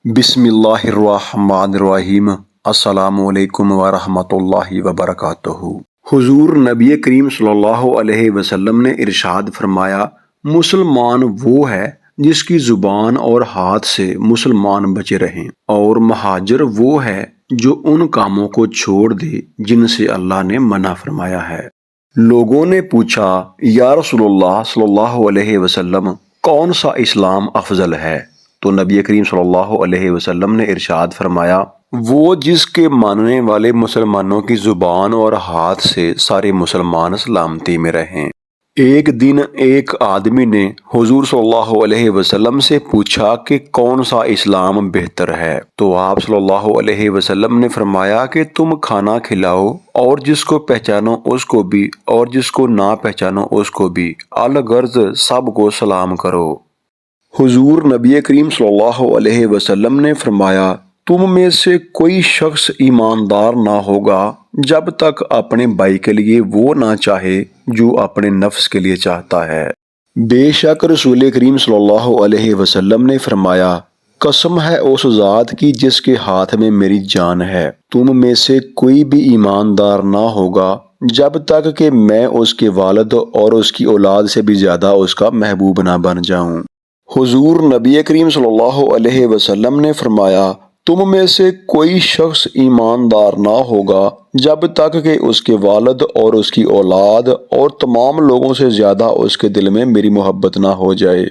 بسم اللہ الرحمن الرحیم۔ السلام علیکم ورحمۃ اللہ وبرکاتہ۔ حضور نبی کریم صلی اللہ علیہ وسلم نے ارشاد فرمایا، مسلمان وہ ہے جس کی زبان اور ہاتھ سے مسلمان بچے رہیں، اور مہاجر وہ ہے جو ان کاموں کو چھوڑ دے جن سے اللہ نے منع فرمایا ہے۔ لوگوں نے پوچھا، یا رسول اللہ صلی اللہ علیہ وسلم، کون سا اسلام افضل ہے؟ تو نبی کریم صلی اللہ علیہ وسلم نے ارشاد فرمایا، وہ جس کے ماننے والے مسلمانوں کی زبان اور ہاتھ سے سارے مسلمان سلامتی میں رہیں۔ ایک دن ایک آدمی نے حضور صلی اللہ علیہ وسلم سے پوچھا کہ کون سا اسلام بہتر ہے؟ تو آپ صلی اللہ علیہ وسلم نے فرمایا کہ تم کھانا کھلاؤ، اور جس کو پہچانو اس کو بھی اور جس کو نہ پہچانو اس کو بھی، الغرض سب کو سلام کرو۔ حضور نبی کریم صلی اللہ علیہ وسلم نے فرمایا، تم میں سے کوئی شخص ایماندار نہ ہوگا جب تک اپنے بھائی کے لیے وہ نہ چاہے جو اپنے نفس کے لیے چاہتا ہے۔ بے شک رسول کریم صلی اللہ علیہ وسلم نے فرمایا، قسم ہے اس ذات کی جس کے ہاتھ میں میری جان ہے، تم میں سے کوئی بھی ایماندار نہ ہوگا جب تک کہ میں اس کے والد اور اس کی اولاد سے بھی زیادہ اس کا محبوب نہ بن جاؤں۔ حضور نبی کریم صلی اللہ علیہ وسلم نے فرمایا، تم میں سے کوئی شخص ایماندار نہ ہوگا جب تک کہ اس کے والد اور اس کی اولاد اور تمام لوگوں سے زیادہ اس کے دل میں میری محبت نہ ہو جائے۔